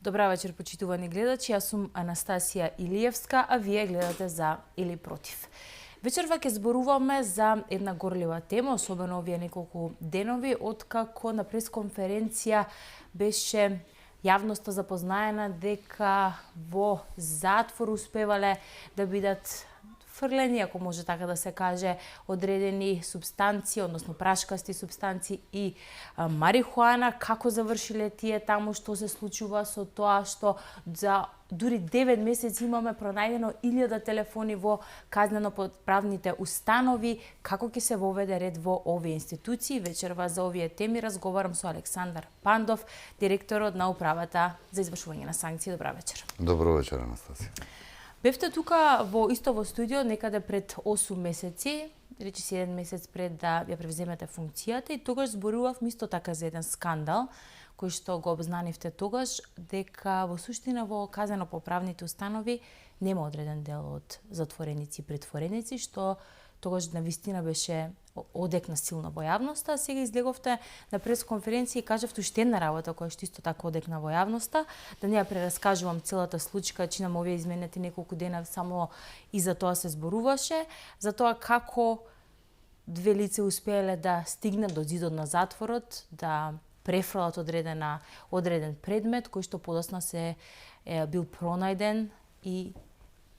Добра вечер, почитувани гледачи. Јас сум Анастасија Илиевска, а вие гледате За или Против. Вечерва ќе зборуваме за една горлива тема, особено овие неколку денови, откако на пресконференција беше јавноста запознаена дека во затвор успевале да бидат фрлени, ако може така да се каже, одредени субстанции, односно прашкасти субстанции и марихуана. Како завршиле тие таму, што се случува со тоа што за дури 9 месеци имаме пронајдено 1000 телефони во казнено-правните установи, како ќе се воведе ред во овие институции. Вечерва за овие теми разговарам со Александар Пандов, директорот на Управата за извршување на санкции. Добра вечер. Добро вечер, Анастасија. Бевте тука во студио некаде пред 8 месеци, речиси 1 месец пред да ја превземете функцијата, и тогаш зборував исто така за еден скандал кој што го обзнанивте тогаш, дека во суштина во казнено-поправните установи нема одреден дел од затвореници и претвореници, што тогаш навистина беше одекна силно во јавноста, а сега излеговте на пресконференција и кажавте уште една работа која што исто така одекна во јавноста, да не ја прераскажувам целата случка, чинам овие изменети неколку дена само и за тоа се зборуваше, за тоа како две лица успеале да стигнат до зидот на затворот, да префрлат одреден предмет кој што подосна се бил пронајден и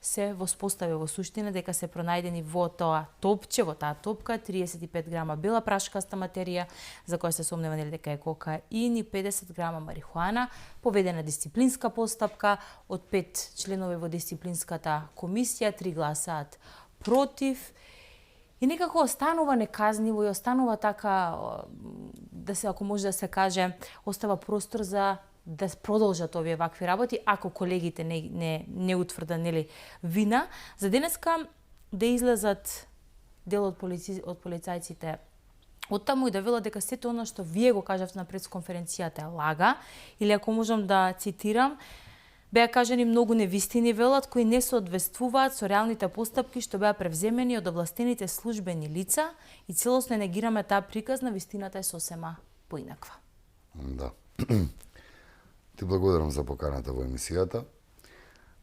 се воспостави во суштина дека се пронајдени во тоа топче, во таа топка 35 грама бела прашкаста материја за која се сомнева дека е кокаин и 50 грама марихуана. Поведена дисциплинска постапка од 5 членови во дисциплинската комисија, 3 гласаат против. И некако останува неказниво и останува така, да се, ако може да се каже, остава простор за да продолжат овие вакви работи, ако колегите не утврдат вина. За денеска да излезат дел од полицајците оттаму и да велат дека сето она што вие го кажавте на пресконференцијата е лага, или ако можам да цитирам, беа кажани многу невистини, велат, кои не соодветствуваат со реалните постапки што беа превземени од овластените службени лица и целосно негираме таа приказна, вистината е сосема поинаква. Да. Ти благодарам за поканата во емисијата.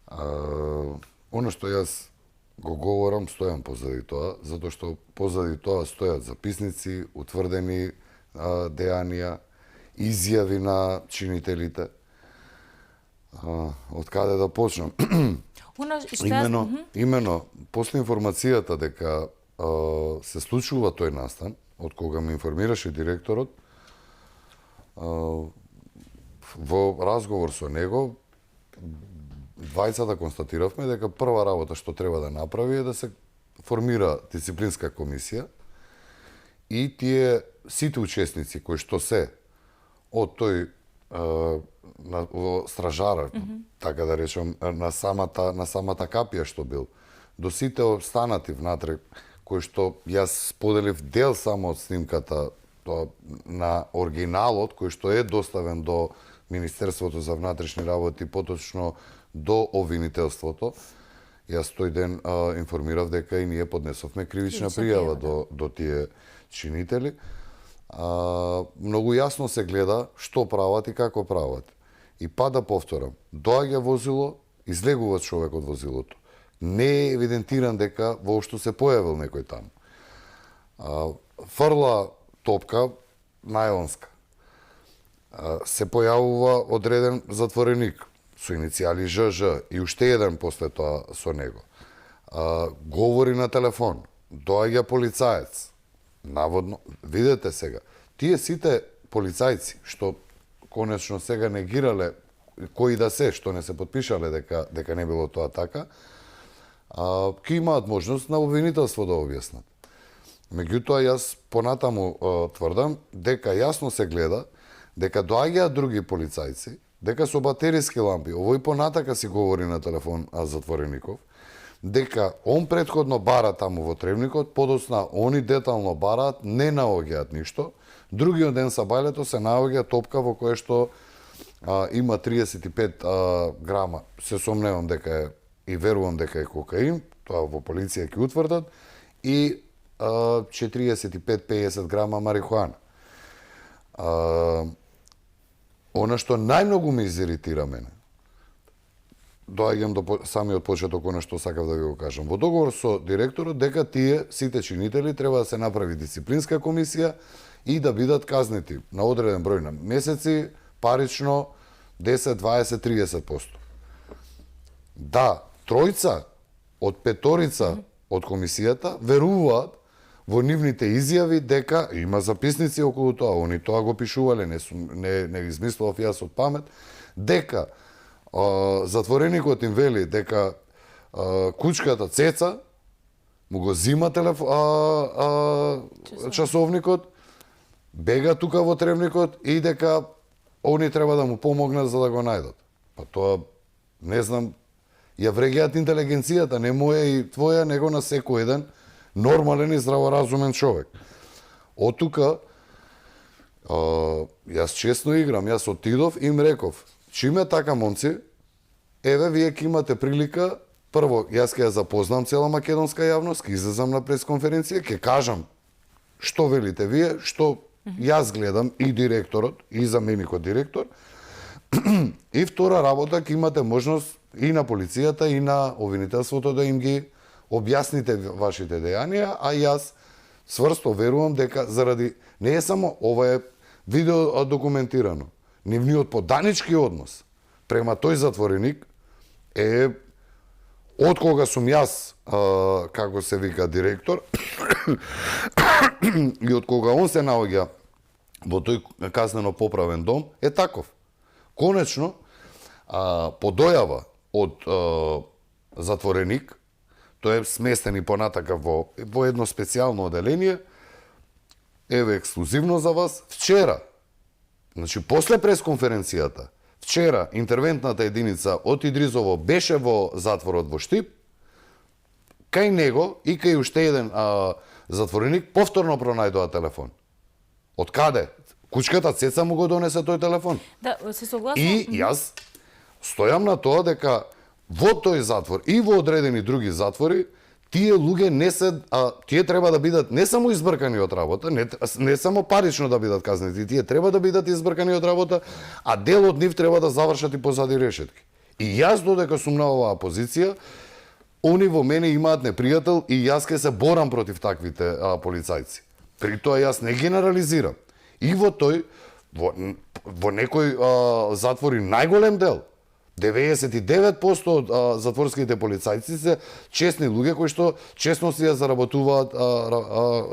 Оно што јас го говорам, стојам позади тоа, затоа што позади тоа стојат записници, утврдени дејанија, изјави на чинителите. Од каде да почнам? Имено, после информацијата дека се случува тој настан, од кога ме информираше директорот, во разговор со него, двајцата констатиравме дека прва работа што треба да направи е да се формира дисциплинска комисија и тие сите учесници кои што се од тој во стражара, така да речем, на самата капија што бил, до сите останати внатре, кои што јас споделив дел само од снимката на оригиналот, кој што е доставен до Министерството за внатрешни работи, поточно до обвинителството. Јас тој ден информирав дека и ние поднесовме кривична пријава до тие чинители. Многу јасно се гледа што прават и како прават. И па да повторам, доаѓа возило, излегува човек од возилото. Не е евидентиран дека воопшто се појавил некој таму. Фрла топка најлонска. Се појавува одреден затвореник со иницијали ЖЖ и уште еден после тоа со него. Говори на телефон, доаѓа полицаец. Наводно, видете сега, тие сите полицајци што конечно сега негирале кои да се, што не се подпишале дека не било тоа така, ќе имаат можност на обвинителство да објаснат. Меѓутоа, јас понатаму тврдам дека јасно се гледа дека доаѓаат други полицајци, дека со батериски лампи, овој понатака си говори на телефон затвореников, дека он претходно бара таму во тревникот, подосна они детално бараат, не наоѓаат ништо, другиот ден са бајлето се наоѓа топка во која што има 35 грама, се сомневам дека е и верувам дека е кокаин, тоа во полиција ќе утврдат, и 45-50 грама марихуана. Она што најмногу ме изиритира мене, доаѓам до самиот почеток, она што сакав да ви го кажам. Во договор со директорот дека тие, сите чинители, треба да се направи дисциплинска комисија и да бидат казнети на одреден број на месеци, парично 10, 20, 30%. Да, тројца од петорица од комисијата веруваат во нивните изјави дека има записници околу тоа, они тоа го пишувале, не измислував јас од памет, дека затвореникот им вели дека кучката Цеца му го зима часовникот, бега тука во тревникот и дека они треба да му помогнат за да го најдат. Па тоа, не знам, ја вреѓаат интелигенцијата, не моја и твоја, него на секој еден нормален и здраворазумен човек. Од тука, јас честно играм, јас отидов и им реков, чиме така, момци, еве, вие ќе имате прилика, прво, јас ќе ја запознам цела македонска јавност, ќе излезам на пресконференција, ќе кажам што велите вие, што јас гледам и директорот, и заменикот директор, и втора работа, ќе имате можност и на полицијата, и на обвинителството да им ги објасните вашите дејанија, а јас сврсто верувам дека заради, не е само ова е видео документирано, нивниот поданички однос према тој затвореник е од кога сум јас, како се вика, директор, и од кога он се наоѓа во тој казнено поправен дом, е таков. Конечно, по дојава од затвореник, тој е сместен и понатака во едно специјално оделение, еве ексклузивно за вас, вчера, значи после пресконференцијата, вчера интервентната единица од Идризово беше во затворот во Штип, кај него и кај уште еден затвореник повторно пронајдоа телефон. Од каде? Кучката Цеца му го донесе тој телефон. Да, се согласам. И јас стојам на тоа дека во тој затвор и во одредени други затвори, тие луѓе не се, тие треба да бидат не само избркани од работа, не само парично да бидат казнети, тие треба да бидат избркани од работа, а дел од нив треба да завршат и позади решетки. И јас додека сум на оваа позиција, они во мене имаат непријател и јас ке се борам против таквите полицајци. При тоа јас не генерализирам. И во тој, во некој затвори најголем дел, 99% од затворските полицајци се честни луѓе кои што честно си ја заработуваат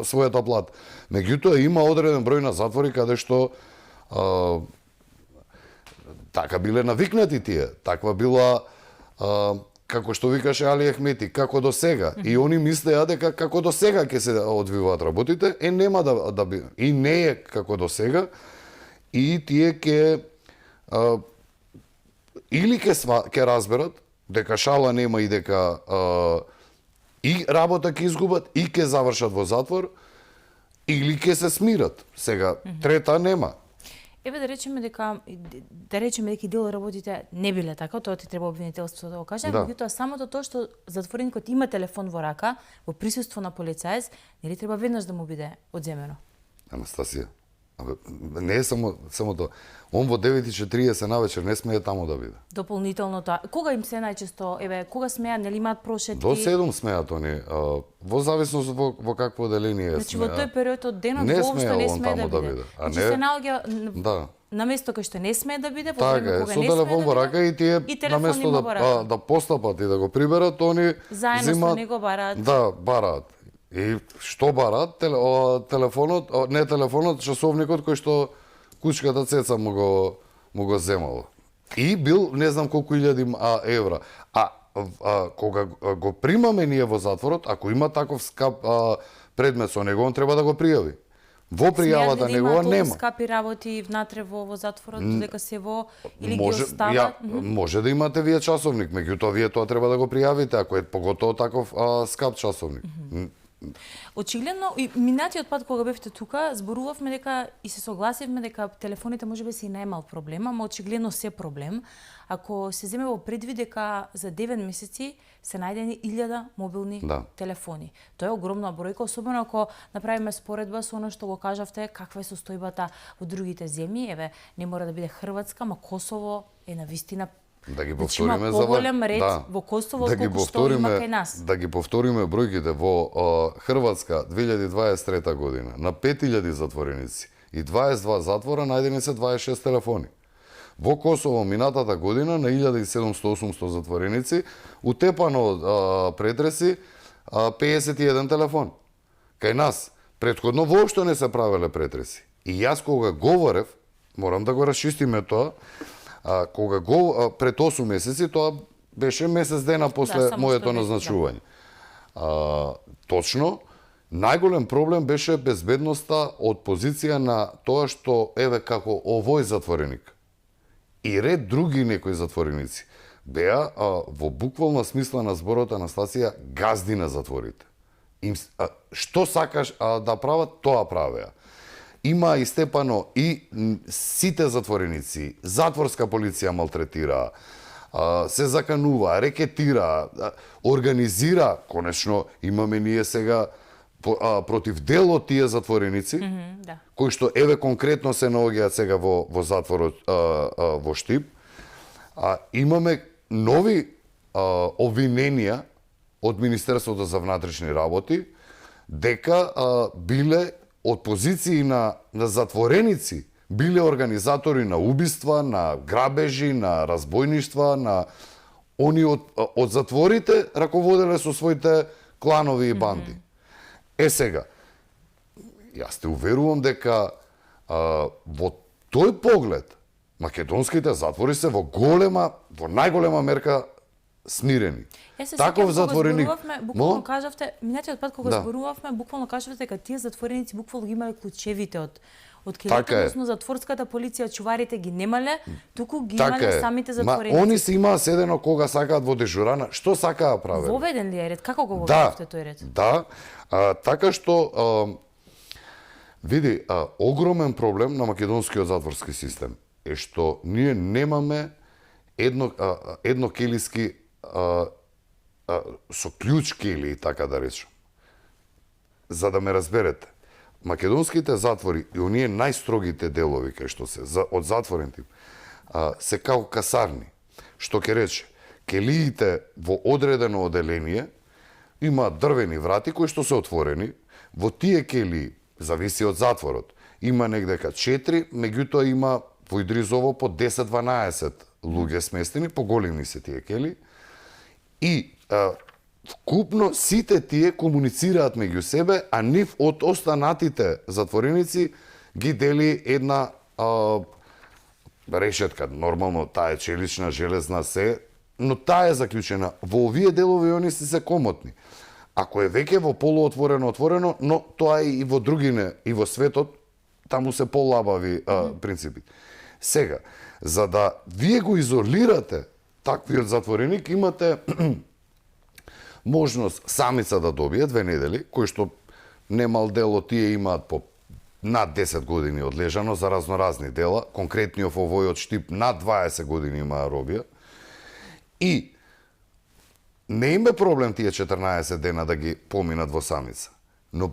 својата плата. Меѓутоа има одреден број на затвори каде што така биле навикнати тие. Таква била, како што викаше Али Ахмети, како до сега. И они мислеа дека како до сега ќе се одвиваат работите, нема да би, и не е како до сега, и тие ќе или ќе разберат дека шала нема и дека и работа ќе изгубат и ќе завршат во затвор, или ќе се смират. Сега трета нема. Еве да речеме дека дел работите не биле така, тоа ти треба обвинителството да го каже, меѓутоа самото тоа што затвореникот има телефон во рака, во присуство на полицаец, нели треба веднаш да му биде одземено? Анастасија, не е само тоа. Он во 9:40 навечер не смее таму да биде. Дополнително тоа. Кога им се најчесто, кога смеат, нели имаат прошетки? До 7 смеат они, во зависност во какво оделение значи, смеа. Значи во тој период од денот воопшто не смее да биде. Значи се наоѓа на место кај што не смее да биде, во време кога не смее да биде. Со телефон во рака и тие на место да постапат и да го приберат, они заедно со него бараат. Да, бараат. И што бараат? Телефонот, не телефонот, часовникот кој што кучката Цеца му го земала. И бил не знам колку илјади евра. Кога го примаме ние во затворот, ако има таков скап предмет со него, он треба да го пријави. Во пријавата негова нема. Има скапи работи внатре во затворот, додека се во или ги остават? Може да имате вие часовник, меѓутоа вие тоа треба да го пријавите, ако е поготово таков скап часовник. Очигледно и минатиот пат кога бевте тука, зборувавме дека и се согласивме дека телефоните можеби се и најмал проблем, ама очигледно се проблем. Ако се земе во предвид дека за 9 месеци се најдени 1000 мобилни телефони. Тоа е огромна бројка, особено ако направиме споредба со оно што го кажавте, каква е состојбата во другите земји. Еве, не мора да биде Хрватска, ма Косово е навистина да ги повториме за поголем ред во Косово отколку што има кај нас. Да ги повториме бројките во Хрватска 2023 година на 5000 затвореници и 22 затвора најдени се 26 телефони. Во Косово минатата година на 1700-800 затвореници утепано претреси 51 телефон. Кај нас претходно воопшто не се правеле претреси. И јас кога говорев, морам да го расчистиме тоа, кога го пред 8 месеци, тоа беше месец дена после моето назначување. Точно, најголем проблем беше безбедноста од позиција на тоа што еве како овој затвореник и ред други некои затвореници беа во буквална смисла на зборот Анастасија газди на затворите. Што сакаш да прават, тоа правеа. Има истепано и сите затвореници, затворска полиција малтретира, се заканува, рекетира, организира, конечно имаме ние сега против дел од тие затвореници, кои што еве конкретно се наоѓаат сега во затворот во Штип. Имаме нови обвиненија од Министерството за внатрешни работи дека биле од позиции на затвореници, биле организатори на убиства, на грабежи, на разбојништва, на они од затворите раководеле со своите кланови и банди. Сега, јас те уверувам дека во тој поглед македонските затвори се во најголема мерка смирени. Таков затвореник. Буквално кажавте, минатиот пат кога зборувавме, буквално кажавте дека тие затвореници буквално ги имале клучевите од келите, односно затворската полиција, чуварите ги немале, туку ги имале самите затвореници. Они се имаа седено кога сакаат во дежурана, што сакаа правеле. Воведен ли е ред? Како го воведовте тој ред? Да, така што види, огромен проблем на македонскиот затворски систем е што ние немаме еднокелиски со клjuč кели, така да речем. За да ме разберете, македонските затвори и оние најстрогите делови кај што се од затворен тип се како касарни, што ќе рече келиите во одредено оделение имаат дрвени врати кои што се отворени. Во тие кели, зависи од затворот, има негдека 4, меѓутоа има во Идризово по 10-12 луѓе сместени, поголеми се тие кели. И вкупно сите тие комуницираат меѓу себе, а нив од останатите затвореници ги дели една решетка. Нормално таа е челична, железна се, но таа е заклучена. Во овие делови они се комотни. Ако е веќе во полуотворено, но тоа е и во другине, и во светот, таму се полабави принципи. Сега, за да вие го изолирате таквиот затвореник, имате можност самица да добие 2 недели, кои што немал дел од тие имаат по над 10 години одлежано за разноразни дела, конкретниот овој од Штип над 20 години имаа робија. И не им е проблем тие 14 дена да ги поминат во самица. Но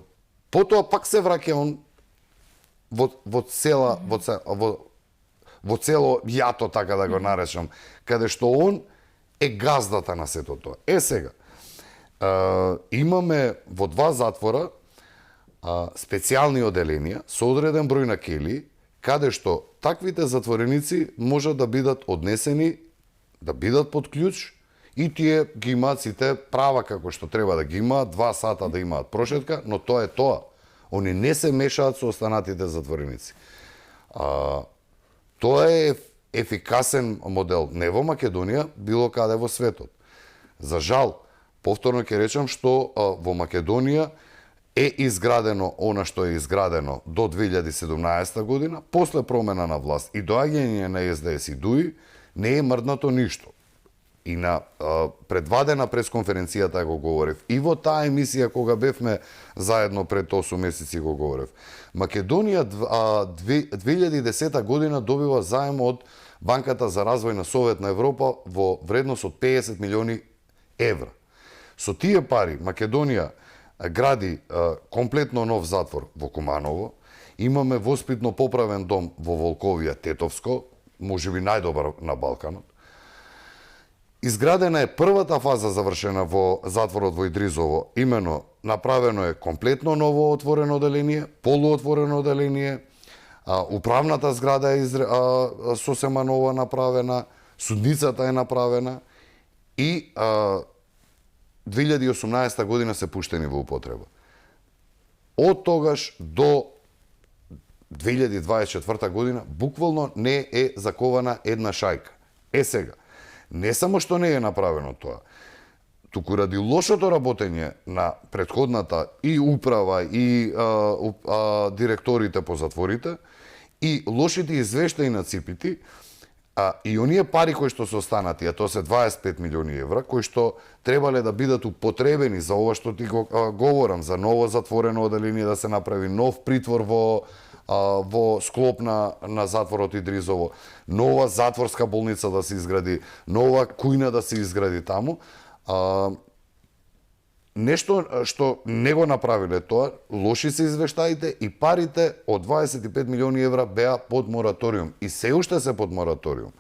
потоа пак се враќа он во цело јато, така да го наречам, каде што он е газдата на сето тоа. Сега, имаме во 2 затвора специјални оделенија со одреден број на кели, каде што таквите затвореници можат да бидат однесени, да бидат под клjuč, и тие ги имаат сите права како што треба да ги имаат, 2 сата да имаат прошетка, но тоа е тоа. Они не се мешаат со останатите затвореници. Тоа е ефикасен модел не во Македонија, било каде во светот. За жал, повторно ќе речам што во Македонија е изградено она што е изградено до 2017 година, после промена на власт и доаѓање на СДС и ДУИ, не е мрднато ништо. и на предвадена пресконференцијата го говорев. И во таа емисија кога бевме заедно пред 8 месеци го говорев. Македонија 2010 година добива заем од Банката за развој на Советна Европа во вредност од 50 милиони евра. Со тие пари Македонија гради комплетно нов затвор во Куманово, имаме воспитно поправен дом во Волковија, Тетовско, можеби најдобар на Балканот. Изградена е првата фаза завршена во затворот во Идризово, имено направено е комплетно ново отворено оделение, полуотворено оделение, управната зграда е сосема нова направена, судницата е направена и 2018 година се пуштени во употреба. Од тогаш до 2024 година буквално не е закована една шајка. Сега, не само што не е направено тоа, туку ради лошото работење на претходната и управа и директорите по затворите и лошите извештаи на ЦИПИТИ, и оние пари кои што се останати, тоа се 25 милиони евра, кои што требале да бидат употребени за ова што ти го говорам, за ново затворено оделение, да се направи нов притвор во склоп на затворот Идризово, нова затворска болница да се изгради, нова кујна да се изгради таму. Нешто што не го направиле тоа, лоши се извештаите и парите од 25 милиони евра беа под мораториум и се уште се под мораториум.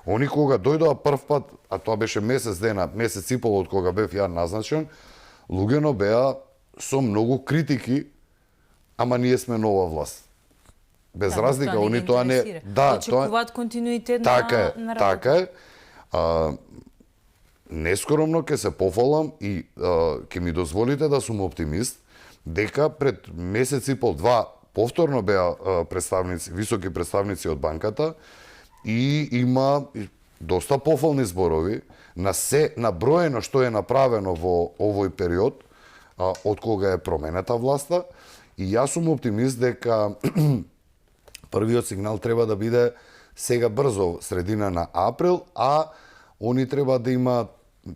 Они кога дојдоа прв пат, а тоа беше месец дена, месец и пол од кога бев ја назначен, луѓето беа со многу критики, ама ние сме нова власт. Без разлика, они тоа не... Очекуваат континуитет на работа. Така е. Нескоромно ќе се пофалам и ќе ми дозволите да сум оптимист дека пред месец и пол, два повторно беа представници, високи представници од банката и има доста пофални зборови на се наброено што е направено во овој период од кога е променета власта и јас сум оптимист дека првиот сигнал треба да биде сега брзо, средина на април, а они треба да имаат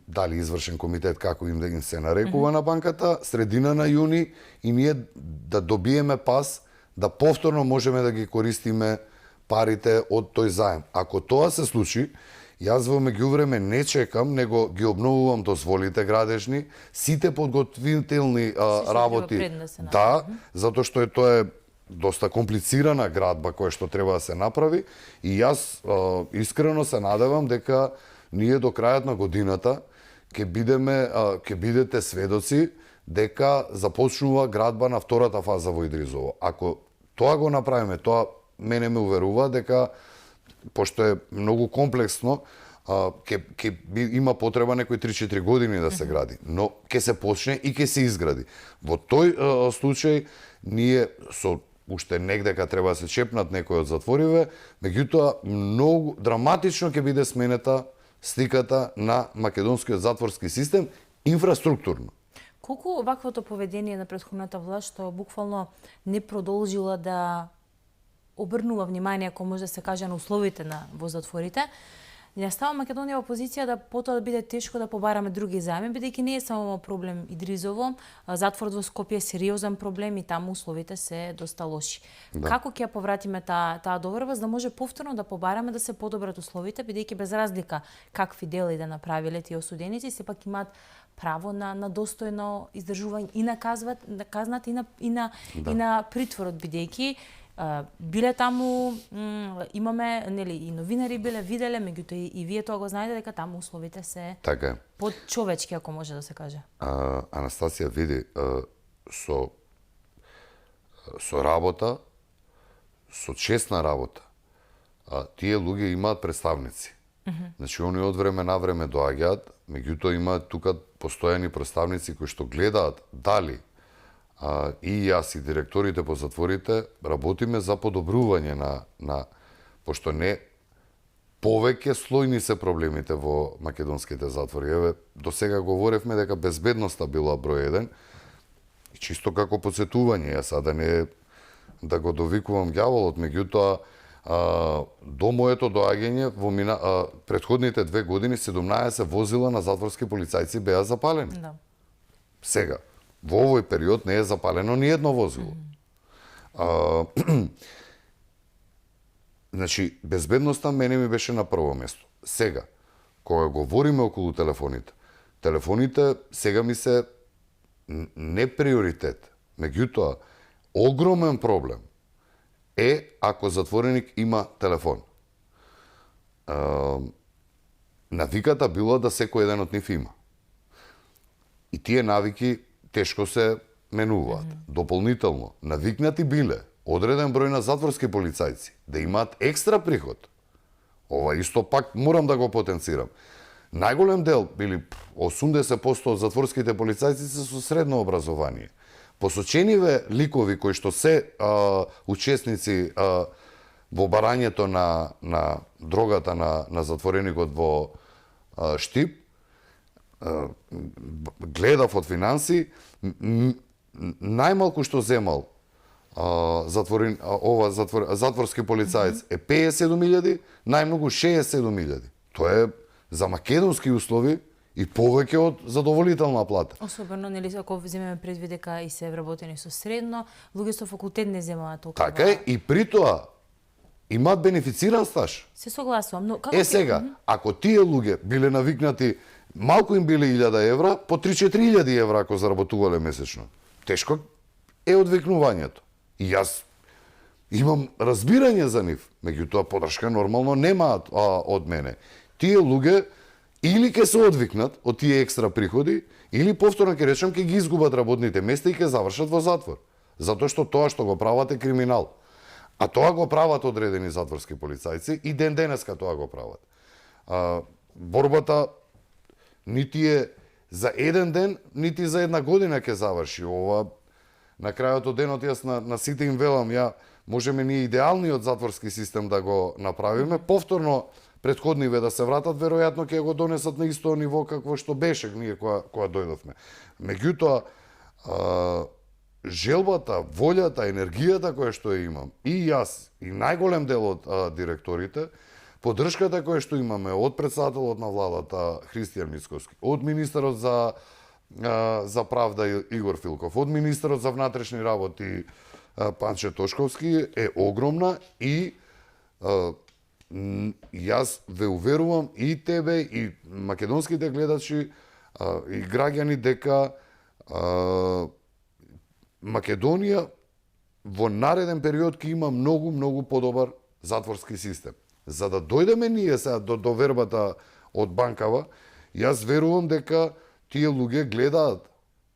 дали извршен комитет, како им се нарекува на банката, средина на јуни и ние да добиеме пас, да повторно можеме да ги користиме парите од тој заем. Ако тоа се случи, јас во меѓувреме не чекам, него ги обновувам дозволите градежни, сите подготвителни работи. Да, затоа што тоа е доста комплицирана градба која што треба да се направи и јас искрено се надевам дека ние до крајот на годината ќе бидете сведоци дека започнува градба на втората фаза во Идризово. Ако тоа го направиме, тоа мене ме уверува дека пошто е многу комплексно, ќе има потреба некои 3-4 години да се гради, но ќе се почне и ќе се изгради. Во тој случај ние со уште негдека треба да се чепнат некои од затвориве, меѓутоа многу драматично ќе биде сменета сликата на македонскиот затворски систем инфраструктурно. Колку ваквото поведение на претходната власт што буквално не продолжила да обрнува внимание, ако може да се каже, на условите во затворите, ја става Македонија во позиција да потоа да биде тешко да побараме други заеми, бидејќи не е само проблем Идризово, затворот во Скопје е сериозен проблем и таму условите се доста лоши. Да. Како ќе ја повратиме таа доверба за да може повторно да побараме да се подобрат условите, бидејќи без разлика какви дели да направиле тие осуденици, сепак имаат право на достојно издржување и на казнат и на притворот, бидејќи биле таму, имаме, нели, и новинари биле, виделе, меѓутоа и вие тоа го знаете дека таму условите се така подчовечки, ако може да се каже. Анастасија, види, со работа, со честна работа, тие луѓе имаат представници. Значи, они од време на време доаѓаат, меѓутоа имаат тука постојани представници кои што гледаат дали и јас и директорите по затворите работиме за подобрување на пошто не повеќе слојни се проблемите во македонските затвори. Еве, до сега говоревме дека безбедноста била број 1, и чисто како подсетување, јас сада не да го довикувам ѓаволот, меѓутоа до моето доаѓање во претходните 2 години 17 возила на затворски полицајци беа запалени. Да. Сега, во овој период не е запалено ни едно возило. Значи, безбедноста мене ми беше на прво место. Сега, кога говориме околу телефоните сега ми се не приоритет. Меѓутоа, огромен проблем е ако затвореник има телефон. Навиката била да секој еден од нив има. И тие навики тешко се менуваат. Дополнително, навикнати биле одреден број на затворски полицајци да имаат екстра приход. Ова исто пак морам да го потенцирам. Најголем дел, били 80% од затворските полицајци се со средно образование. Посочениве ликови кои што се учесници во барањето на дрогата на затвореникот во Штип, гледав од финанси, најмалку што земал затворски полицаец е 57.000, најмногу 67.000. Тоа е за македонски услови и повеќе од задоволителна плата. Особено, нели, ако земеме предвид дека и се вработени со средно, луѓе со факултет не земаат толку. Така е, и при тоа имаат бенефициран стаж. Се согласувам, но како сега, ако тие луѓе биле навикнати, малку им биле 1000 евра, по 3-4.000 евра ако заработувале месечно. Тешко е одвикнувањето. И јас имам разбирање за нив, меѓутоа подршка нормално немаат од мене. Тие луѓе или ќе се одвикнат од тие екстра приходи, или повторно ќе речам ќе ги изгубат работните места и ќе завршат во затвор. Затоа што тоа што го прават е криминал. А тоа го прават одредени затворски полицајци и ден денеска тоа го прават. Борбата нити е за еден ден, нити за една година ќе заврши. Ова на крајот од денот јас на сите им велам, можеме ние идеалниот затворски систем да го направиме, повторно претходниве да се вратат, веројатно ќе го донесат на исто ниво какво што беше ние кога дојдовме. Меѓутоа, желбата, волјата, енергијата која што ја имам, и јас, и најголем дел од директорите, поддршката која што имаме од претседателот на владата Христијан Мицковски, од министерот за правда Игор Филков, од министерот за внатрешни работи Панче Тошковски е огромна и јас ве уверувам и тебе и македонските гледачи и граѓани дека Македонија во нареден период ќе има многу подобар затворски систем. За да дојдеме ние сега до вербата од банкава, јас верувам дека тие луѓе гледаат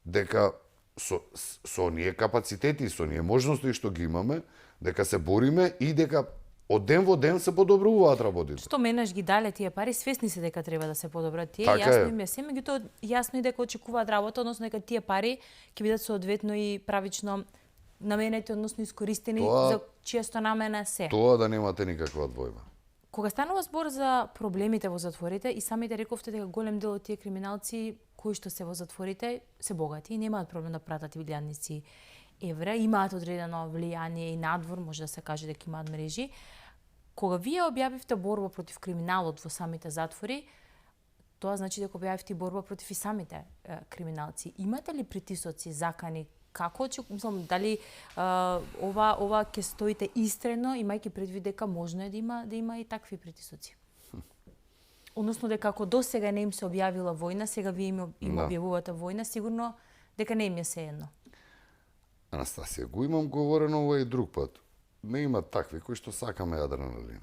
дека со ние капацитети, со ние можности што ги имаме, дека се бориме и дека од ден во ден се подобруваат работите. Што менаш ги дале тие пари, свесни се дека треба да се подобрат тие, така јасно им е се, меѓутоа јасно и дека очекуваат работа, односно дека тие пари ќе бидат соодветно и правично наменети, односно искористени за чијста намена се. Тоа да немате никаква двојба. Кога станува збор за проблемите во затворите, и самите рековте дека голем дел од тие криминалци кои што се во затворите се богати и немаат проблем да пратат илјадници евра, имаат одредено влијание и надвор, може да се каже дека имаат мрежи. Кога вие објавивте борба против криминалот во самите затвори, тоа значи дека објавивте борба против и самите криминалци. Имате ли притисоци, закани? Како очекувам, дали ова ќе стоите истрено, имајќи предвид дека можно е да има и такви притисоци? Односно дека ако досега не им се објавила војна, сега вие им објавувате војна, сигурно дека не им е сеедно. Анастасија, го имам говорено ова и друг пат. Не има такви кои што сакаме адреналин.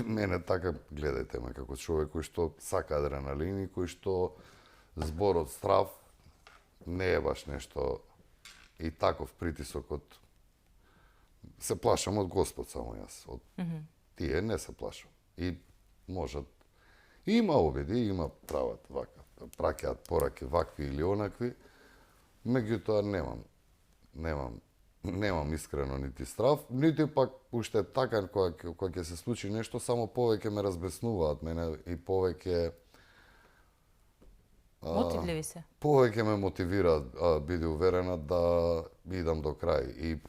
Мене така гледајте ме како човек кој што сака адреналин и кој што зборот страв не е баш нешто и таков притисок од се плашам од Господ само јас. Од тие не се плашам. И можат има обиди, има прават вака, праќаат пораки вакви или онакви, меѓутоа немам искрено нити страв, нити пак уште така кога ќе се случи нешто, само повеќе ме разбеснуваат мене и повеќе мотивливи се. Повеќе ме мотивираат, биди уверена да идам до крај. И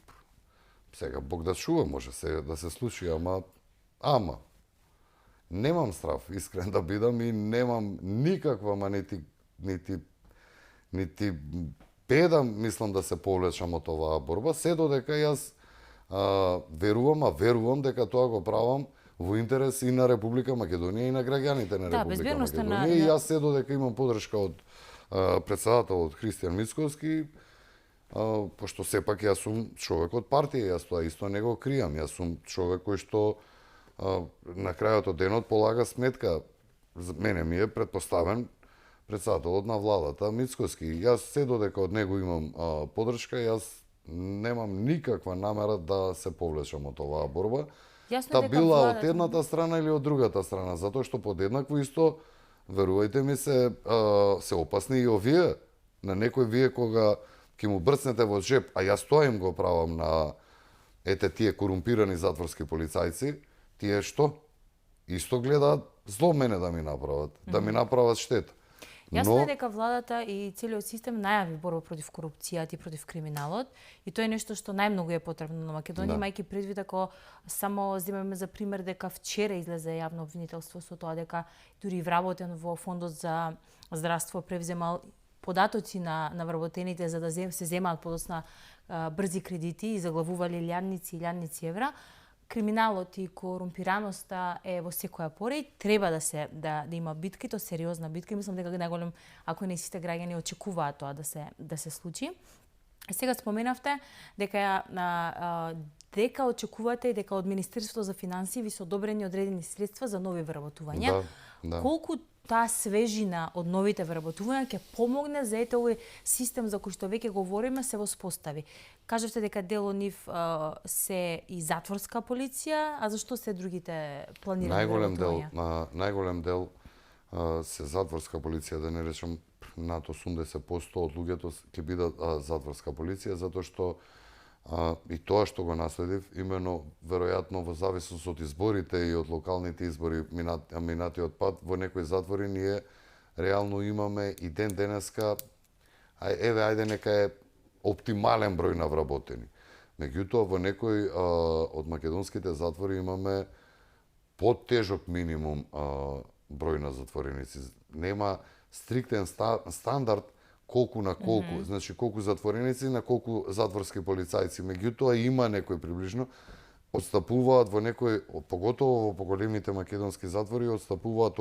сега Бог да чува, може се да се случи, ама немам страв, искрен да бидам, и немам никаква, нити педам, мислам да се повлечам од оваа борба, се додека јас верувам дека тоа го правам во интерес и на Република Македонија и на граѓаните на Република Македонија. И јас се додека имам подршка од председателот Христијан Мицковски, пошто сепак јас сум човек од партија, јас тоа исто не го кријам. Јас сум човек кој што на крајот од денот полага сметка. Мене ми е предпоставен председателот на владата Мицковски. Јас се додека од него имам подршка, јас немам никаква намера да се повлечам од оваа борба. Та била од едната страна или од другата страна, затоа што подеднакво исто, верувајте ми, се опасни и овие. На некој вие кога ќе му брцнете во джеп, а јас тоа им го правам на тие корумпирани затворски полицајци, тие што? Исто гледаат зло мене да ми направат, да ми направат штета. Јасно е дека владата и целиот систем најави борба против корупцијата и против криминалот, и тоа е нешто што најмногу е потребно на Македонија, имајќи предвид ако само земеме за пример дека вчера излезе јавно обвинителство со тоа дека дури вработен во фондот за здравство превземал податоци на вработените за да се земаат подоцна брзи кредити и заглавувале илјадници евра. Криминалот и корумпираноста е во секоја пора и треба да има битка, и тоа сериозна битка. Мислам дека најголем, ако не сите граѓани очекуваат тоа да се случи. Сега споменавте дека очекувате и дека од Министерството за финансии ви се одобрени одредени средства за нови вработувања. Да. Колку таа свежина од новите вработувања ќе помогне за овој систем за кој што веќе говориме се воспостави? Кажавте дека дел од нив се и затворска полиција, а зашто се другите планирани вработувања? Најголем дел се затворска полиција, да не речам над 80% од луѓето ќе бидат затворска полиција, затоа што и тоа што го наследив, имено веројатно во зависност од изборите и од локалните избори минатиот пат, во некои затвори ние реално имаме и денеска, ајде нека е оптимален број на вработени. Меѓутоа во некои од македонските затвори имаме поттежок минимум број на затвореници. Нема стриктен стандард колку на колку, значи колку затвореници на колку затворски полицајци. Меѓутоа има некои приближно отстапуваат во некои, поготово во поголемите македонски затвори, отстапуваат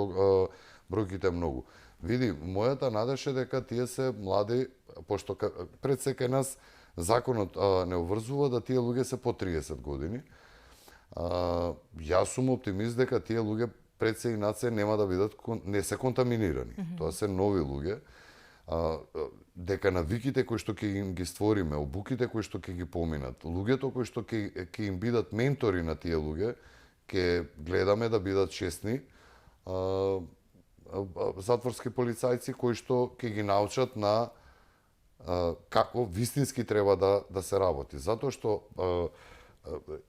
бројките многу. Види, мојата надеж е дека тие се млади, пошто пред се кај нас законот не обврзува да тие луѓе се по 30 години. Јас сум оптимист дека тие луѓе пред се и над се нема да бидат, не се контаминирани. Тоа се нови луѓе. Дека навиките кои што ќе им ги створиме, обуките кои што ќе ги поминат, луѓето кои што ќе им бидат ментори на тие луѓе, ќе гледаме да бидат честни затворски полицајци кои што ќе ги научат на како вистински треба да се работи. Затоа што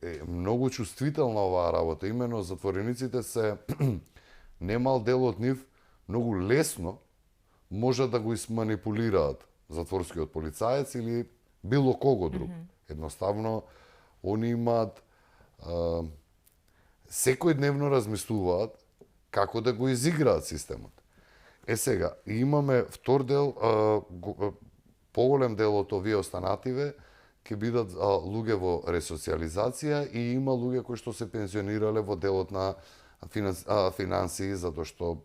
е многу чувствителна оваа работа. Имено затворениците се немал дел од нив многу лесно може да го изманипулираат затворскиот полицаец или било кого друг. Едноставно, они имаат секојдневно размислуваат како да го изиграат системот. Сега, имаме втор дел, поголем дел од овие останативе ќе бидат луѓе во ресоциализација и има луѓе кои што се пензионирале во делот на финансии, затоа што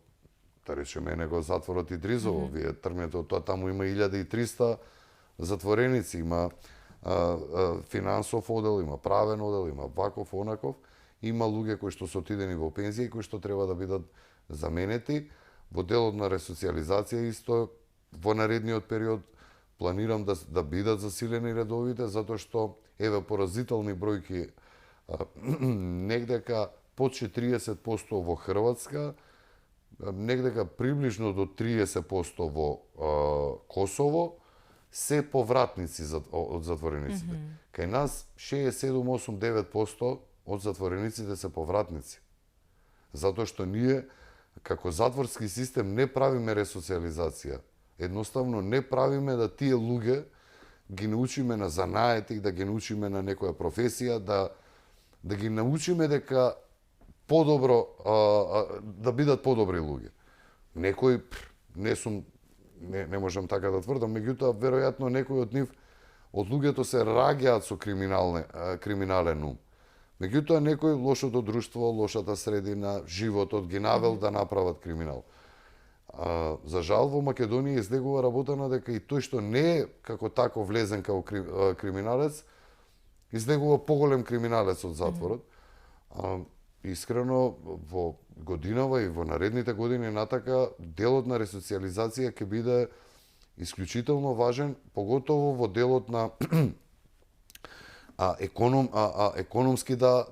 да речеме него затворот и Дризово, вие тргнете од тоа, таму има 1300 затвореници, има финансов одел, има правен одел, има ваков, онаков, има луѓе кои што се отидени во пензија и кои што треба да бидат заменети. Во делот на ресоциализација исто во наредниот период планирам да бидат засилени редовите, затоа што еве поразителни бројки негдека под 40% во Хрватска, негдека приближно до 30% во Косово, се повратници од затворениците. Кај нас 67, 8, 9% од затворениците се повратници. Затоа што ние, како затворски систем, не правиме ресоциализација. Едноставно не правиме да тие луѓе ги научиме на занаети, да ги научиме на некоја професија, да ги научиме дека подобро да бидат подобри луѓе. Некој не можам така да тврдам, меѓутоа веројатно некои од нив од луѓето се раѓаат со криминален ум. Меѓутоа некој лошото друштво, лошата средина, животот ги навел да направат криминал. За жал во Македонија излегува работена дека и тој што не е како тако влезен како криминалец, излегува поголем криминалец од затворот. Искрено во годинава и во наредните години натака делот на ресоциализација ќе биде исклучително важен, поготово во делот на економски да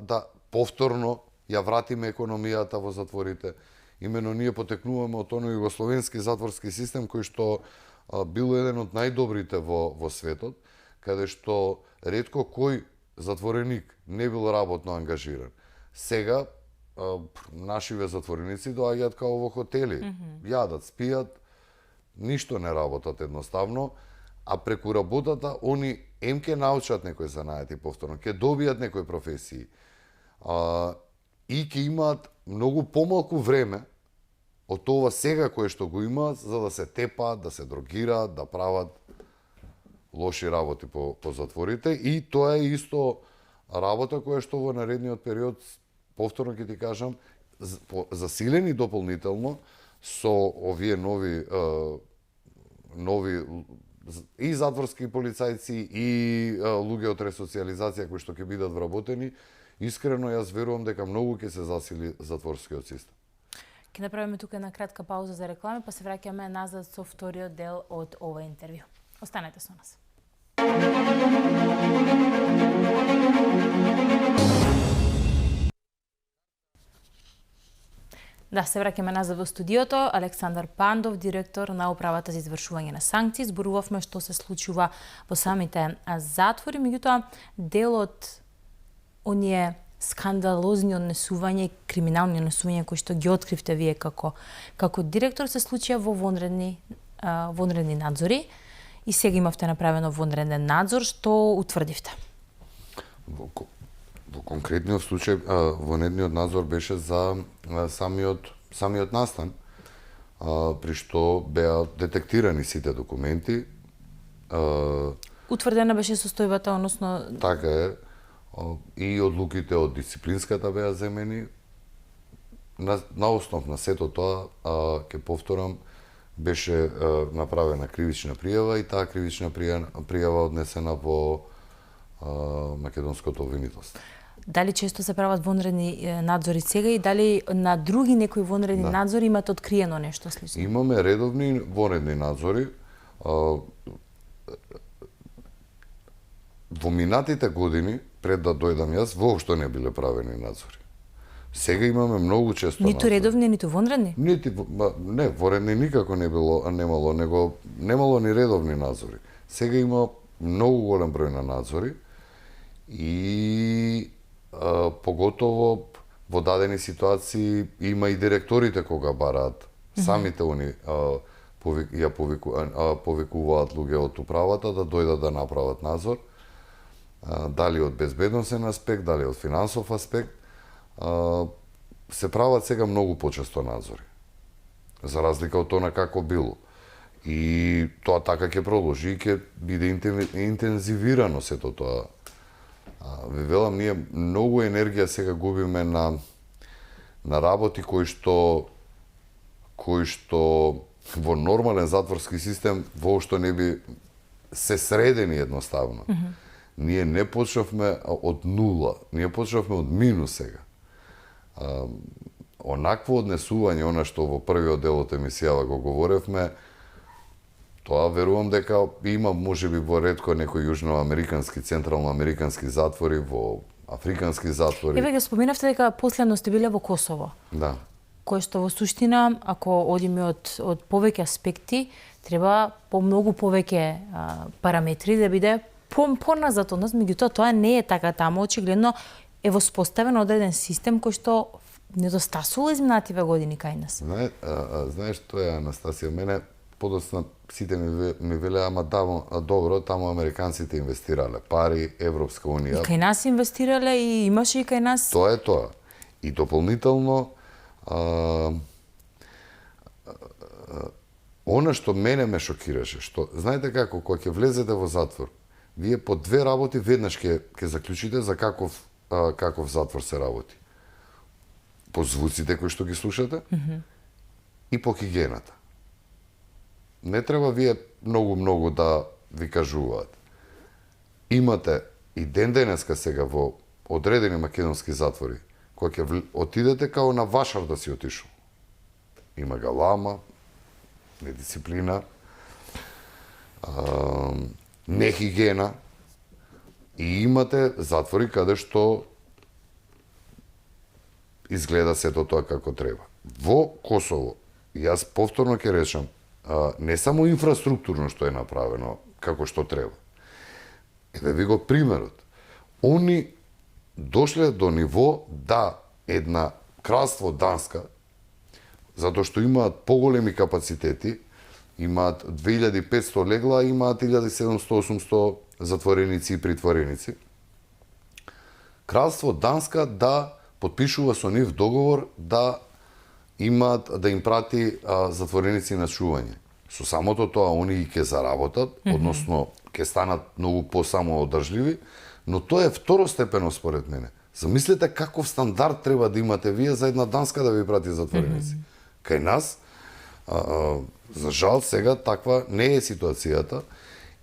повторно ја вратиме економијата во затворите. Имено ние потекнуваме од тој југословенски затворски систем кој што бил еден од најдобрите во светот, каде што ретко кој затвореник не бил работно ангажиран. Сега нашиве затвореници доаѓаат као во хотели, јадат, спијат, ништо не работат едноставно, а преку работата они ќе научат некој занаети повторно, ќе добијат некои професии и ќе имаат многу помалку време од тоа сега кое што го имаат за да се тепаат, да се дрогираат, да прават лоши работи по затворите, и тоа е исто работа која што во наредниот период, повторно ќе ти кажам, засилени дополнително со овие нови и затворски полицајци и луѓе од ресоциализација кои што ќе бидат вработени. Искрено јас верувам дека многу ќе се засили затворскиот систем. Ќе направиме тука една кратка пауза за реклами, па се враќаме назад со вториот дел од ова интервју. Останете со нас. Да, се враќаме назад во студиото. Александар Пандов, директор на Управата за извршување на санкции. Зборувавме што се случува во самите затвори, меѓутоа делот оние скандалозни однесувања и криминални однесувања кои што ги откривте вие како директор се случија во вонредни надзори, и сега имавте направено вонреден надзор. Што утврдивте? Во конкретниот случај, вонредниот надзор беше за самиот настан, при што беа детектирани сите документи. Утврдена беше состојбата, односно... Така е. И одлуките од дисциплинската беа земени. На основ на сето тоа, ќе повторам, беше направена кривична пријава, и таа кривична пријава однесена во македонското обвинителство. Дали често се прават вонредни надзори сега, и дали на други некои вонредни надзори имате откриено нешто слично? Имаме редовни вонредни надзори. Во минатите години, пред да дојдам јас, воопшто не биле правени надзори. Сега имаме многу често ниту надзори. Редовни, ниту вонредни? Не, вонредни никако немало, него немало ни редовни надзори. Сега има многу голем број на надзори, и поготово во дадени ситуации има и директорите кога бараат. Самите они повикуваат луѓе од управата да дојдат да направат надзор. Дали од безбедносен аспект, дали од финансов аспект, се прават сега многу почесто надзори. За разлика од тоа како било. И тоа така ќе продолжи и ќе биде интензивирано сето тоа. Ви велам, ние многу енергија сега губиме на работи кои што во нормален затворски систем воопшто не би се средени едноставно. Ние не почнавме од нула, ние почнавме од минус сега. Онакво однесување, она што во првиот дел од емисијава го говоревме, тоа верувам дека има можеби во ретко некои јужноамерикански, централноамерикански затвори, во африкански затвори. Еве го споменавте дека последно сте биле во Косово. Да. Кој што во суштина, ако одиме од повеќе аспекти, треба по многу повеќе параметри да биде поназад од нас, меѓутоа тоа не е така таму. Очигледно е воспоставен одреден систем кој што недостасува изминативе години кај нас. Знаеш што е, Анастасија, мене подоцна сите ми велеа, ама добро, таму американците инвестирале пари, Европска унија. И кај нас инвестирале и имаше и кај нас. Тоа е тоа. И дополнително она што мене ме шокираше, што знаете како кога ќе влезете во затвор, вие по 2 работи веднаш ќе заклучите за каков затвор се работи. По звуците кои што ги слушате и по хигиената. Не треба вие многу да ви кажуваат. Имате и денеска сега во одредени македонски затвори, кои ќе отидете као на вашар да си отишол. Има галама, недисциплина, нехигиена и имате затвори каде што изгледа сето тоа како треба. Во Косово, јас повторно ќе речам, не само инфраструктурно што е направено како што треба. Еве ви го примерот. Они дошле до ниво да една кралство Данска, затоа што имаат поголеми капацитети, имаат 2500 легла, имаат 1700-800 затвореници и притвореници. Кралство Данска да потпишува со нив договор да им прати затвореници на чување. Со самото тоа они ќе заработат, односно ќе станат многу посамоодржливи, но тоа е второстепено според мене. Замислете каков стандард треба да имате вие за една Данска да ви прати затвореници. Кај нас, за жал сега таква не е ситуацијата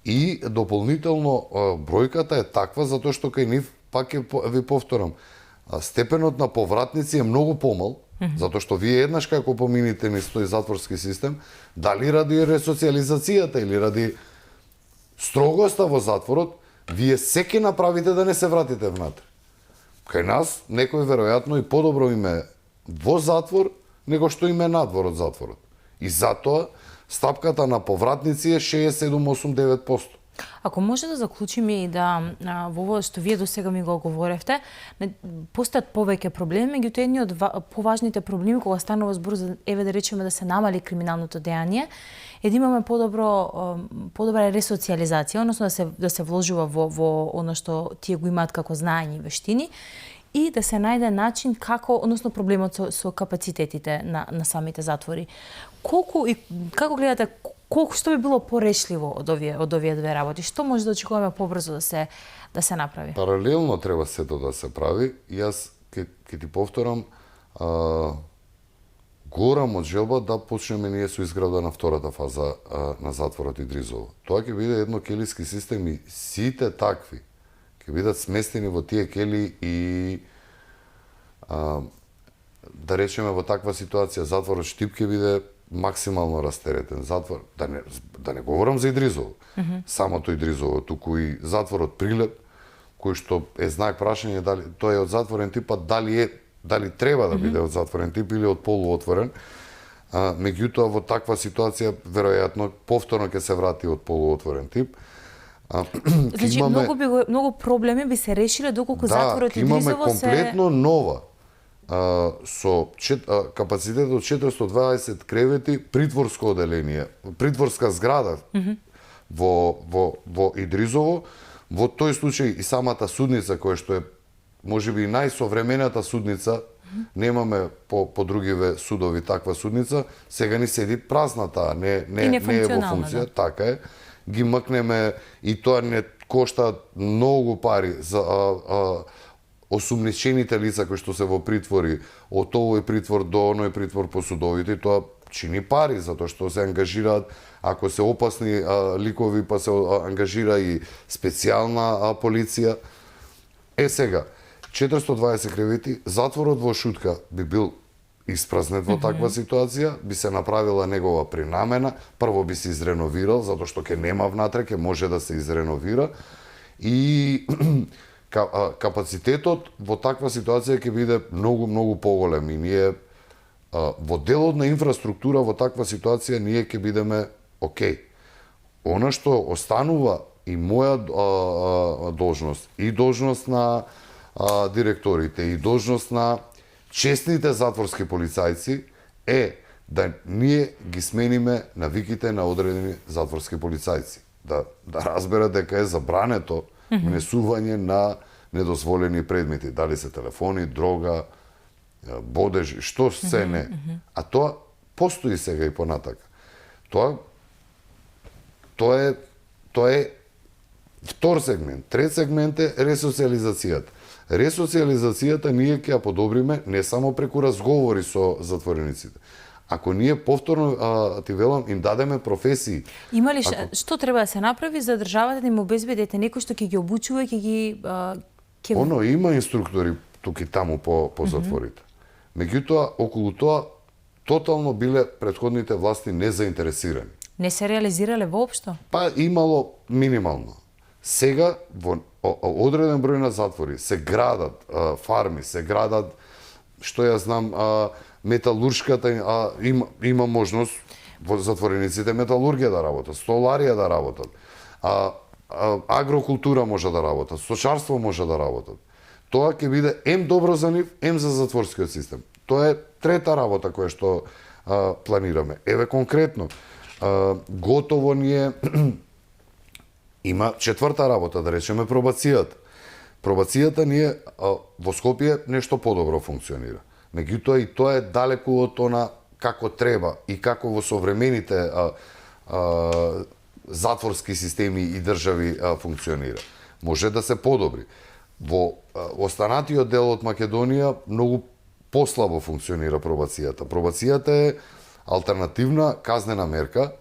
и дополнително бројката е таква затоа што кај нив, пак ви повторам, степенот на повратници е многу помал, затоа што вие еднаш како помините низ тој затворски систем, дали ради ресоциализацијата или ради строгоста во затворот, вие секи направите да не се вратите внатре. Кај нас, некој веројатно и подобро име во затвор, него што име надвор од затворот. И затоа, стапката на повратници е 67-8-9%. Ако може да заклучиме и да во ово што вие досега ми го говоревте, постојат повеќе проблеми, меѓутоа едни од поважните проблеми кога станува збор за еве да речеме да се намали криминалното дејание, е да имаме подобра ресоциализација, односно да се вложува во она што тие го имаат како знаење и вештини и да се најде начин како, односно проблемот со капацитетите на самите затвори. Како гледате, што би било порешливо од овие две работи? Што може да очекуваме побрзо да се направи? Паралелно треба сето да се прави. Јас ќе ти повторам, горам од желба да почнеме ние со изграда на втората фаза на затворот Идризово. Тоа ќе биде едно келиски систем и сите такви ќе бидат сместени во тие кели и да речеме во таква ситуација затворот Штип ќе биде максимално растеретен. Затвор, да не говорам за Идризово, самото Идризово, туку и затворот Прилеп, кој што е знак прашање дали тој е од затворен тип, дали треба да биде од затворен тип или од полуотворен. Меѓутоа во таква ситуација веројатно повторно ќе се врати од полуотворен тип. Значи многу проблеми би се решиле доколку затворот Идризово се комплетно нова со капацитет од 420 кревети притворско оделение, притворска зграда во Идризово. Во тој случај и самата судница која што е можеби и најсовремената судница, немаме по другиве судови таква судница, сега ни седи празна таа, не е во функција, така е. Ги мкнеме и тоа не кошта многу пари за осумничените лица кои што се во притвори, од овој притвор до оној притвор по судовите, тоа чини пари, затоа што се ангажираат, ако се опасни ликови, па се ангажира и специјална полиција. Сега, 420 кревети, затворот во Шутка би бил испразнет во таква ситуација, би се направила негова принамена, прво би се изреновирал, затоа што ќе нема внатре, ќе може да се изреновира и капацитетот во таква ситуација ќе биде многу поголем и ние во делот на инфраструктура во таква ситуација ние ќе бидеме окей. Она што останува и моја должност и должност на директорите и должност на честните затворски полицајци е да ние ги смениме навиките на одредени затворски полицајци. Да разберат дека е забрането внесување на недозволени предмети, дали се телефони, дрога, бодежи, што се не. А тоа постои сега и понатака. Тоа е втор сегмент. Трет сегмент е ресоциализацијата. Ресоциализацијата ние ќе ја подобриме не само преку разговори со затворениците. Ако ние повторно, ти велам, им дадеме професии. Има ли што треба да се направи за државата да им обезбедите некој што ќе ги обучува и ќе ги Оно има инструктори тук и таму по затворите. Меѓутоа, околу тоа тотално биле претходните власти незаинтересирани. Не се реализирале воопшто? Па имало минимално. Сега во одреден број на затвори се градат фарми, се градат, што ја знам, металуршката, има можност во затворениците металургија да работат, столарија да работат, агрокултура може да работат, сточарство може да работат. Тоа ќе биде ем добро за нив, ем за затворскиот систем. Тоа е трета работа која што планираме. Еве конкретно, готово ни е има четврта работа, да речеме пробацијата. Пробацијата ни е во Скопје нешто подобро функционира. Меѓутоа и тоа е далеку од она како треба и како во современите затворски системи и држави функционира. Може да се подобри. Во останатиот дел од Македонија многу послабо функционира пробацијата. Пробацијата е алтернативна казнена мерка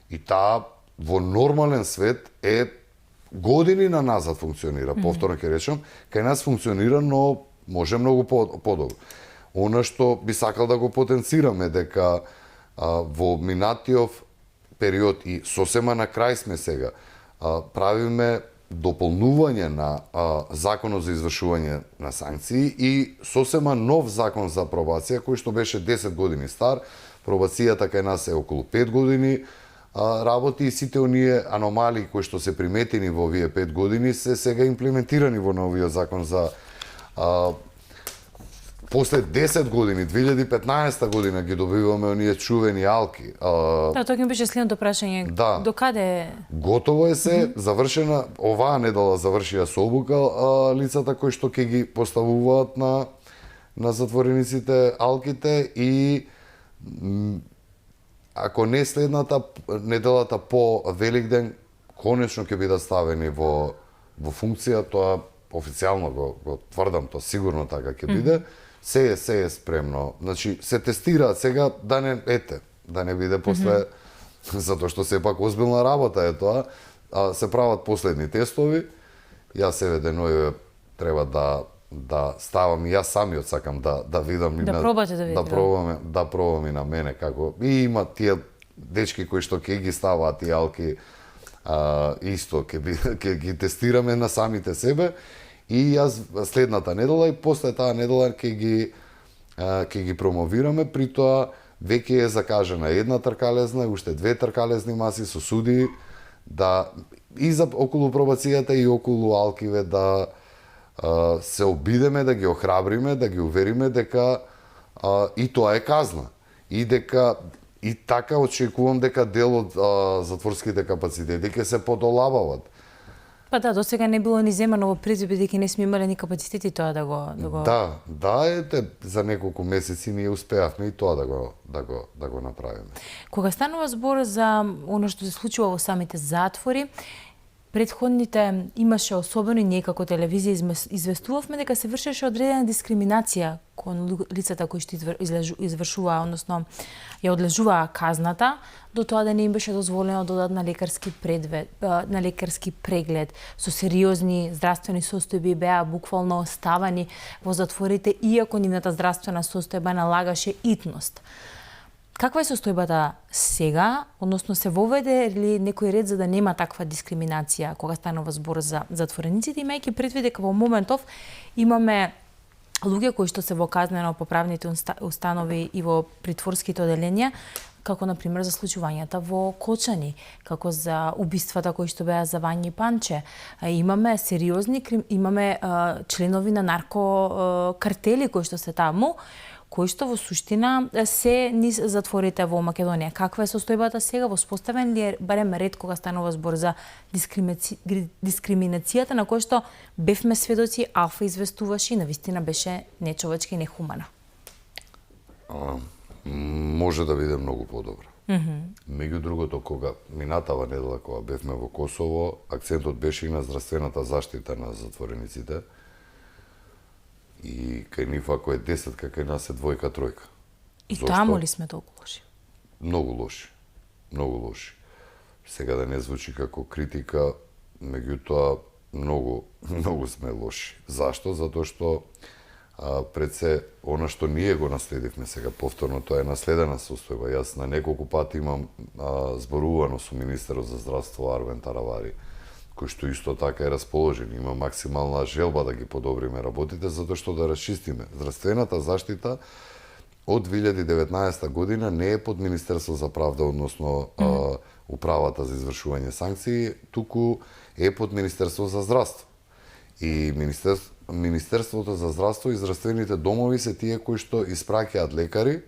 и таа во нормален свет е години на назад функционира. Повторно ќе речам, кај нас функционира, но може многу подобро. Она што би сакал да го потенцираме дека во минатиот период и сосема на крај сме сега, правиме дополнување на законот за извршување на санкции и сосема нов закон за пробација кој што беше 10 години стар. Пробацијата кај нас е околу 5 години работи и сите оние аномалии кои што се приметени во овие 5 години се сега имплементирани во новиот закон за после 10 години, 2015 година ги добиваме оние чувени алки. Да, тоа ќе беше следното прашање. Да. До каде? Готово е се, завршена, оваа недела завршија со обука лицата кои што ќе ги поставуваат на затворениците алките и ако не следната неделата по Великден, конечно ќе бидат ставени во функција, тоа официјално го тврдам, тоа сигурно така ќе биде. Се е спремно. Значи, се тестираат сега да не биде после, затоа што сепак озбилна работа е тоа, се прават последни тестови. Јас еве деноје треба да ставам и јас самиот сакам да видам да пробате да видите. Да пробам и на мене како и има тие дечки кои што ќе ги ставаат и алки исто ќе ги тестираме на самите себе. И јас следната недела и после таа недела ќе ги промовираме, при тоа веќе е закажена една тркалезна и уште две тркалезни маси со суди да и за околу пробацијата и околу алкиве да се обидеме да ги охрабриме, да ги увериме дека и тоа е казна и дека и така очекувам дека дел од затворските капацитети ќе се подолабават. Па да, досега не било ни земано во предвид бидејќи не сме имале ни капацитети тоа да го... Да, за неколку месеци ние успеавме и тоа да го направиме. Кога станува збор за оно што се случува во самите затвори, предходните имаше особено и ние како телевизија известувавме дека се вршеше одредена дискриминација кон лицата кои што извршуваа, односно ја одлежуваа казната, до тоа да не им беше дозволено да одат на лекарски преглед, со сериозни здравствени состојби беа буквално оставани во затворите, иако нивната здравствена состојба налагаше итност. Каква е состојбата сега, односно се воведе ли некој ред за да нема таква дискриминација кога станува збор за затворениците, имајќи предвид дека во моментов имаме луѓе кои што се во казнено-поправните установи и во притворските оделенија, како на пример за случувањата во Кочани, како за убиствата кои што беа за Вањи Панче. Имаме сериозни членови на наркокартели кои што се таму, кои што во суштина се низ затворите во Македонија. Каква е состојбата сега? Воспоставен ли е барем ред кога станува збор за дискриминацијата на кој што бевме сведоци, Алфа известуваше и навистина беше нечовечка и нехумана? Може да биде многу подобро. Меѓу другото, кога минатава недела кога бевме во Косово, акцентот беше и на здравствената заштита на затворениците. И кај нив ако е 10, кај нас е 2-3. И таму ли сме толку лоши? Многу лоши. Многу лоши. Сега да не звучи како критика, меѓутоа многу сме лоши. Зашто? Затоа што пред се, она што ние го наследивме сега повторно, тоа е наследена состојба. Јас на неколку пати имам зборувано со министерот за здравство Арвен Таравари, кој што исто така е расположен. Има максимална желба да ги подобриме работите, затоа што да расчистиме. Здравствената заштита од 2019 година не е под Министерство за правда, односно Управата за извршување санкции, туку е под Министерство за здравство. И Министерството за здравство и здравствените домови се тие кои што испраќаат лекари,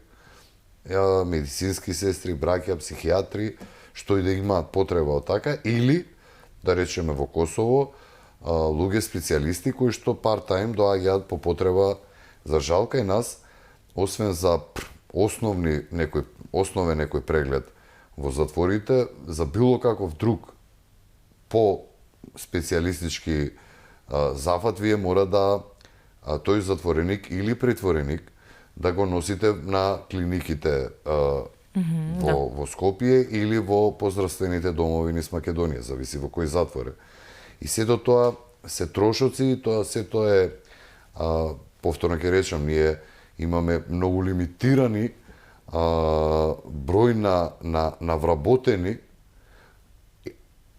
медицински сестри, браќа, психијатри, што и да имаат потреба од така, или, да речеме во Косово, луѓе специјалисти кои што part-time доаѓаат по потреба. За жал кај нас, освен за основен некој преглед во затворите, за било каков друг по специјалистички зафат, вие мора да тој затвореник или притвореник да го носите на клиниките во Скопје или во поздравствените домови низ Македонија, зависи во кој затвор е. И сето тоа се трошоци, сето е, повторно ќе речам, ние имаме многу лимитирани број на вработени,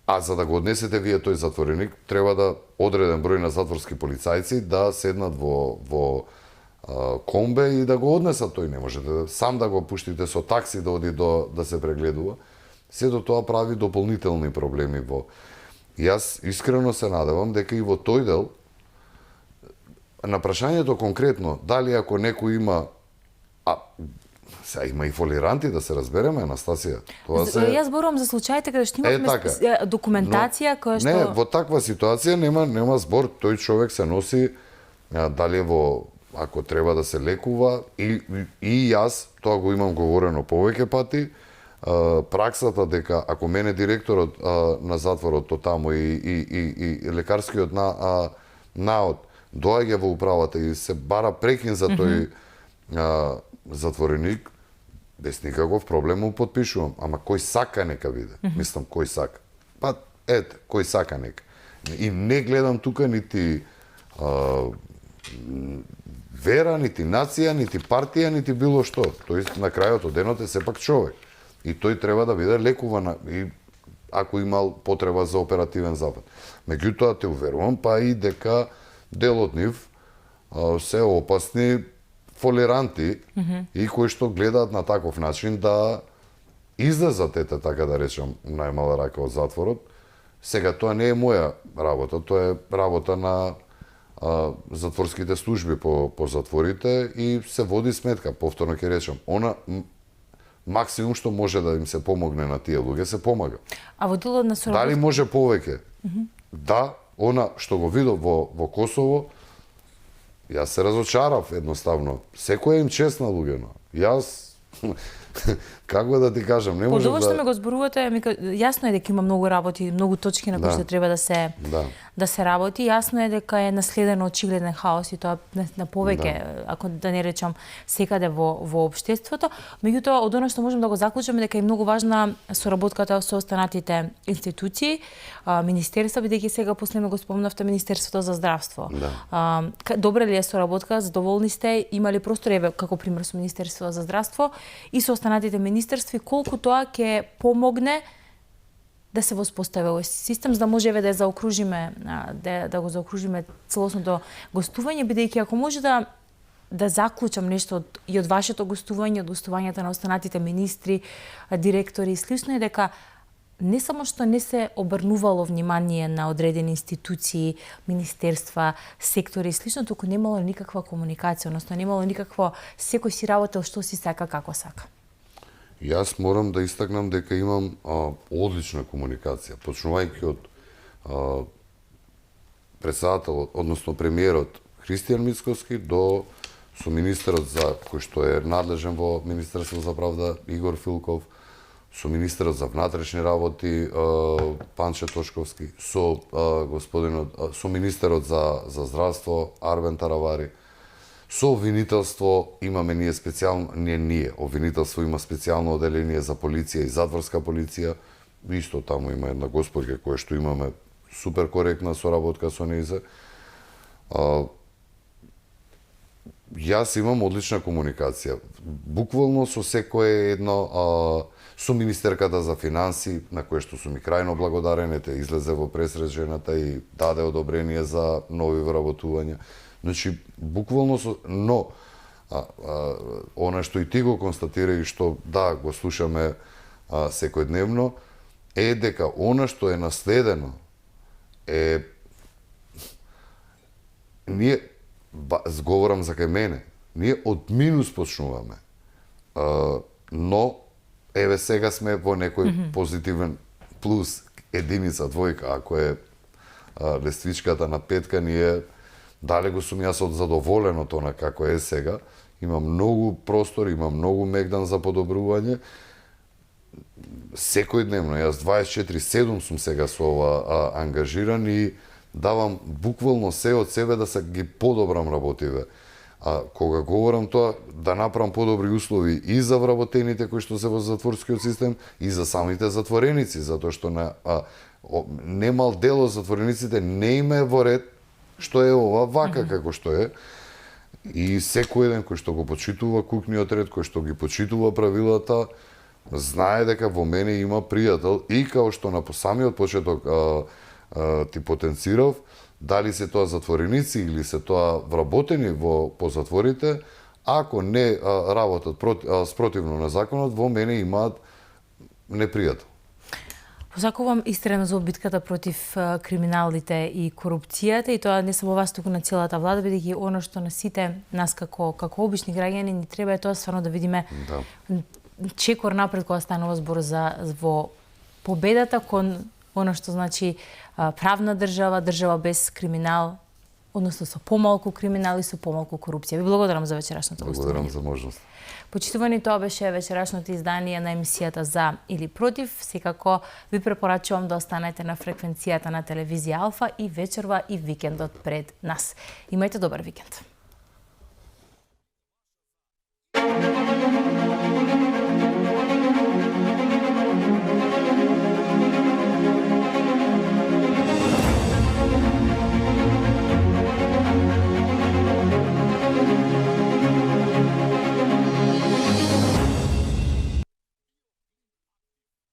а за да го однесете вие тој затвореник, треба да одреден број на затворски полицајци да седнат во комбе и да го однесат. Тој не можете сам да го пуштите со такси да оди да се прегледува. Сето тоа прави дополнителни проблеми во. Јас искрено се надевам дека и во тој дел, на прашањето конкретно, дали ако некој има, сега има и фолиранти, да се разбереме, Анастасија. Јас зборувам за случаите каде што имавме документација која што... Не, во таква ситуација нема збор, тој човек се носи, дали ако треба да се лекува, и јас, тоа го имам говорено повеќе пати, праксата дека ако мене директорот на затворот таму и лекарскиот наод доаѓа во управата и се бара прекин за тој затвореник, без никаков проблем му подпишувам. Ама кој сака нека биде. Мислам, кој сака. Кој сака нека. И не гледам тука нити вера, нити нација, нити партија, нити било што. Тој на крајот од денот е сепак човек. И тој треба да биде лекуван и ако имал потреба за оперативен запад. Меѓутоа те уверувам и дека дел од нив се опасни фолиранти и кои што гледаат на таков начин да излезат, така да речам, најмала рака од затворот. Сега тоа не е моја работа, тоа е работа на затворските служби по затворите и се води сметка, повторно ќе речам. Она максимум што може да им се помогне на тие луѓе, се помага. А во делот на соработка... Дали може повеќе? Да, она што го видов во Косово, јас се разочарав едноставно. Секој им чест на луѓето. Јас како да ти кажам, не можам да... По што ме го зборувате, јасно е дека има многу работи, многу точки на кои што треба да се работи. Јасно е дека е наследено очигледен хаос и тоа на повеќе, ако да не речам, секаде во општеството. Меѓутоа, од она што можам да го заклучиме дека е многу важна соработката со останатите институции, министерства, бидејќи сега последно го спомнавте Министерството за здравство. Добра ли е соработка? Задоволни сте? Има ли простор, како пример со Министерството за здравство и со останатите министерства, колку тоа ќе помогне да се воспостави овој систем, за да може да заокружиме, да го заокружиме целосното гостување, бидејќи ако може да заклучам нешто и од вашето гостување, од гостувањата на останатите министри, директори и слично, е дека не само што не се обрнувало внимание на одредени институции, министерства, сектори и слично, туку немало никаква комуникација, односно немало никакво секој си работел што си сака, како сака. Јас морам да истакнам дека имам одлична комуникација, почнувајќи од председателот, односно премиерот Христијан Мицкоски до со министерот за кој што е надлежен во Министерството за правда Игор Филков, со министерот за внатрешни работи Панче Тошковски, со со министерот за здравство Арбен Таравари, со обвинителство имаме ние специјално, обвинителство има специјално оделение за полиција и затворска полиција, исто таму има една госпорка која што имаме супер коректна соработка со нејзе. Јас имам одлична комуникација, буквално со секое едно, со министерката за финанси, на која што сум и крајно благодарен, излезе во пресред жената и даде одобрение за нови вработувања. Значи, буквално но она што и ти го констатира и што да го слушаме секојдневно е дека она што е наследено е ние зговорам за кај мене, ние од минус почнуваме. Но еве сега сме во некој позитивен плюс, единица, двојка, ако е лествичката на петка, ние далеку сум јас од задоволен од она како е сега. Има многу простор, има многу мегдан за подобрување. Секојдневно, јас 24/7 сум сега со ова ангажиран и давам буквално се од себе да се ги подобрам работиве. Кога говорам тоа, да направам подобри услови и за вработените кои што се во затворскиот систем и за самите затвореници, затоа што немал дел од затворениците не има во ред што е ова вака како што е. И секој еден кој што го почитува кукниот ред, кој што ги почитува правилата, знае дека во мене има пријател и као што на самиот почеток ти потенцирав, дали се тоа затвореници или се тоа вработени по затворите, ако не работат спротивно на законот, во мене имаат непријател. Посакувам истрено за битката против криминалите и корупцијата, и тоа не само вас, туку на целата влада, бидејќи оно што на сите нас како обични граѓани ни треба е тоа стварно да видиме чекор напред кога станува збор во победата кон оно што значи правна држава, држава без криминал, односно со помалку криминал и со помалку корупција. Ви благодарам за вечерашното гостување. Благодарам за можност. Почитувани, тоа беше вечерашното издание на емисијата За или Против. Секако ви препорачувам да останете на фреквенцијата на телевизија Алфа и вечерва и викендот пред нас. Имајте добар викенд.